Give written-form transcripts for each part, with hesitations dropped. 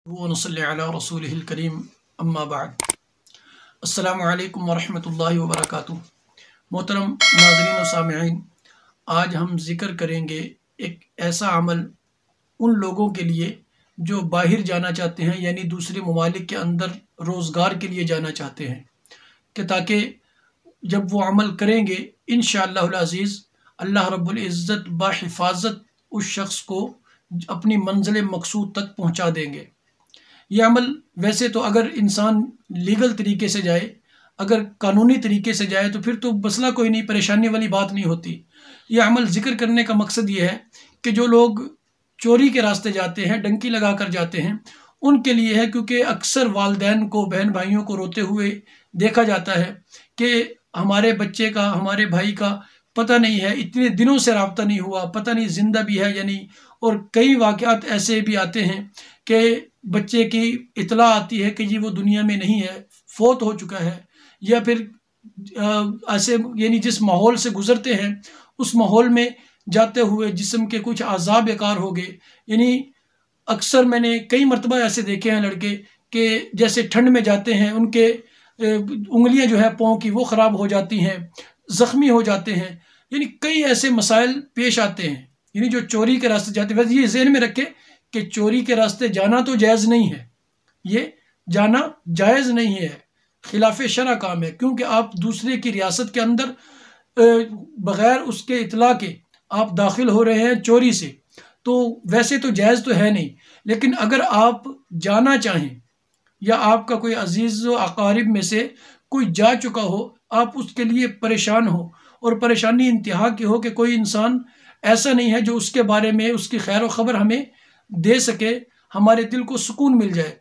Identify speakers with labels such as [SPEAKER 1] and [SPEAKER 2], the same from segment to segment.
[SPEAKER 1] वनसल्ली अला रसूलिहिल करीम अम्मा बाद। अस्सलामु अलैकुम वरहमतुल्लाहि वबरकातुहू। मोहतरम नाज़रीन व सामिईन, आज हम ज़िक्र करेंगे एक ऐसा अमल उन लोगों के लिए जो बाहर जाना चाहते हैं, यानी दूसरे ममालिक के अंदर रोज़गार के लिए जाना चाहते हैं, कि ताकि जब वो अमल करेंगे इंशाअल्लाहुल अज़ीज़ अल्लाह रब्बुल इज़्ज़त बाहिफाज़त उस शख्स को अपनी मंज़िल मक़सूद तक पहुँचा देंगे। यह अमल वैसे तो अगर इंसान लीगल तरीके से जाए, अगर कानूनी तरीके से जाए तो फिर तो मसला कोई नहीं, परेशानी वाली बात नहीं होती। यह अमल ज़िक्र करने का मकसद ये है कि जो लोग चोरी के रास्ते जाते हैं, डंकी लगा कर जाते हैं, उनके लिए है, क्योंकि अक्सर वालिदैन को, बहन भाइयों को रोते हुए देखा जाता है कि हमारे बच्चे का, हमारे भाई का पता नहीं है, इतने दिनों से रब्ता नहीं हुआ, पता नहीं ज़िंदा भी है या नहीं। और कई वाक़यात ऐसे भी आते हैं कि बच्चे की इतला आती है कि जी वो दुनिया में नहीं है, फौत हो चुका है, या फिर ऐसे यानी जिस माहौल से गुज़रते हैं उस माहौल में जाते हुए जिस्म के कुछ आज़ा बेकार हो गए। यानी अक्सर मैंने कई मरतबा ऐसे देखे हैं लड़के कि जैसे ठंड में जाते हैं, उनके उंगलियां जो है पाँव की वो ख़राब हो जाती हैं, ज़ख्मी हो जाते हैं। यानी कई ऐसे मसाइल पेश आते हैं। यानी जो चोरी के रास्ते जाते हैं, वैसे ये ज़हन में रखें कि चोरी के रास्ते जाना तो जायज़ नहीं है, ये जाना जायज़ नहीं है, खिलाफ शरा काम है, क्योंकि आप दूसरे की रियासत के अंदर बग़ैर उसके इतला के आप दाखिल हो रहे हैं चोरी से, तो वैसे तो जायज़ तो है नहीं। लेकिन अगर आप जाना चाहें या आपका कोई अजीज़ व अकारिब में से कोई जा चुका हो, आप उसके लिए परेशान हो और परेशानी इंतहा की हो कि कोई इंसान ऐसा नहीं है जो उसके बारे में उसकी खैर व ख़बर हमें दे सके, हमारे दिल को सुकून मिल जाए,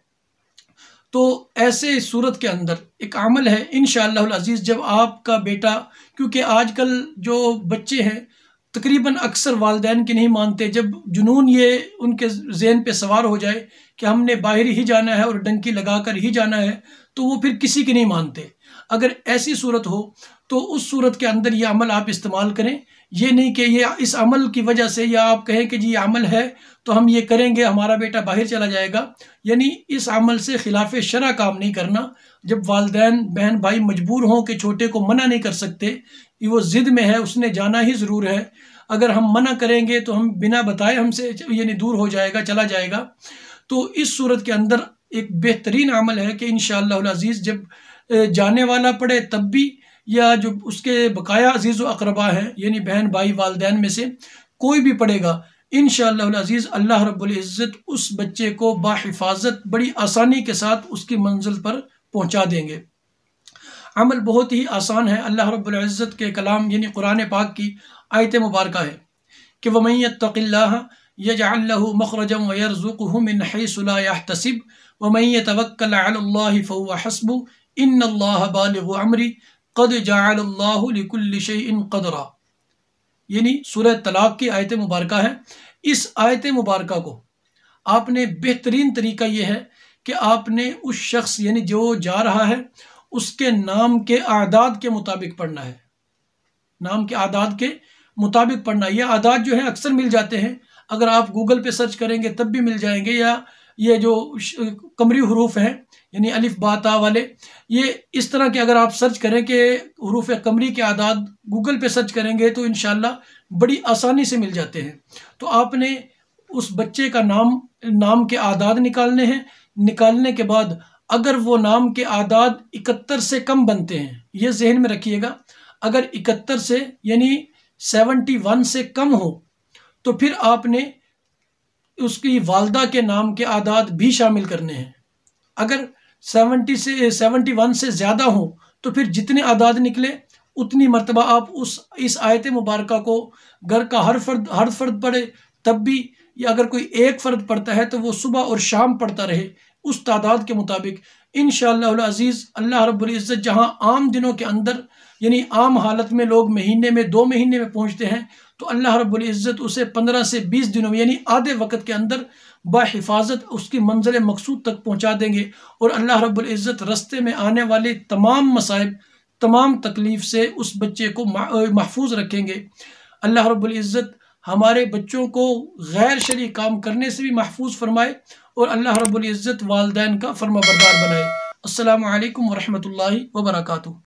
[SPEAKER 1] तो ऐसे सूरत के अंदर एक अमल है इंशाअल्लाहुल अज़ीज़। जब आपका बेटा, क्योंकि आजकल जो बच्चे हैं तकरीबन अक्सर वालिदैन की नहीं मानते, जब जुनून ये उनके ज़हन पे सवार हो जाए कि हमने बाहर ही जाना है और डंकी लगा कर ही जाना है, तो वो फिर किसी की नहीं मानते। अगर ऐसी सूरत हो तो उस सूरत के अंदर ये अमल आप इस्तेमाल करें। ये नहीं कि ये इस अमल की वजह से या आप कहें कि जी ये अमल है तो हम ये करेंगे, हमारा बेटा बाहर चला जाएगा। यानी इस अमल से खिलाफ शरा काम नहीं करना। जब वालिदैन बहन भाई मजबूर हों कि छोटे को मना नहीं कर सकते, वो ज़िद में है, उसने जाना ही ज़रूर है, अगर हम मना करेंगे तो हम बिना बताए हमसे यानी दूर हो जाएगा, चला जाएगा। तो इस सूरत के अंदर एक बेहतरीन अमल है कि इंशाअल्लाहुल अज़ीज़ जब जाने वाला पड़े तब भी, या जो उसके बकाया अजीज़ व अक़रबा हैं यानी बहन भाई वालिदैन में से कोई भी पड़ेगा, इंशाअल्लाहुल अज़ीज़ अल्लाह रब्बुल इज़्ज़त उस बच्चे को बाहिफाज़त बड़ी आसानी के साथ उसकी मंजिल पर पहुँचा देंगे। अमल बहुत ही आसान है। अल्लाह रब्बुल इज़्ज़त के कलाम यानी कुरान पाक की आयत मुबारका है कि वमन यत्तक़िल्लाह यजअल लहू मख़रजन व यरज़ुक़हु मिन हैसु ला यहतसिब वमन यतवक्कल अलल्लाहि फहुव हस्बुहु इन्नल्लाह बालिग़ु अम्री क़द जअलल्लाहु लिकुल्लि शैइन क़दरा। यानी सूरह तलाक़ की आयत मुबारका है। इस आयत मुबारका को आपने बेहतरीन तरीका यह है कि आपने उस शख्स यानी जो जा रहा है उसके नाम के आदाद के मुताबिक पढ़ना है, नाम के आदाद के मुताबिक पढ़ना। ये आदाद जो है अक्सर मिल जाते हैं, अगर आप गूगल पे सर्च करेंगे तब भी मिल जाएंगे, या ये जो कमरी हरूफ हैं यानी अलिफ बा ता वाले, ये इस तरह के अगर आप सर्च करें कि हरूफ कमरी के आदाद गूगल पे सर्च करेंगे तो इंशाल्लाह बड़ी आसानी से मिल जाते हैं। तो आपने उस बच्चे का नाम के आदाद निकालने हैं। निकालने के बाद अगर वो नाम के आदाद 71 से कम बनते हैं, ये जहन में रखिएगा, अगर 71 से यानी 71 से कम हो तो फिर आपने उसकी वालदा के नाम के आदाद भी शामिल करने हैं। अगर 71 से ज़्यादा हो तो फिर जितने आदाद निकले उतनी मरतबा आप इस आयत मुबारका को घर का हर फर्द पढ़े तब भी, या अगर कोई एक फ़र्द पढ़ता है तो वो सुबह और शाम पढ़ता रहे उस तादाद के मुताबिक। इंशाअल्लाहुल अज़ीज़ अल्लाह रब्बुल इज़्ज़त जहाँ आम दिनों के अंदर यानी आम हालत में लोग महीने में 2 महीने में पहुँचते हैं, तो अल्लाह रब्बुल इज़्ज़त उसे 15 से 20 दिनों में यानी आधे वक़्त के अंदर बाहिफाज़त उसकी मंज़िल मक़सूद तक पहुँचा देंगे। और अल्लाह रब्बुल इज़्ज़त रस्ते में आने वाले तमाम मसाइब, तमाम तकलीफ़ से उस बच्चे को महफूज रखेंगे। अल्लाह रब्बुल इज़्ज़त हमारे बच्चों को गैर शरई काम करने से भी महफूज फरमाए और अल्लाह रब्बुल इज़्ज़त वालिदैन का फर्माबरदार बनाए। अस्सलामु अलैकुम वरहमतुल्लाहि वबरकातुहू।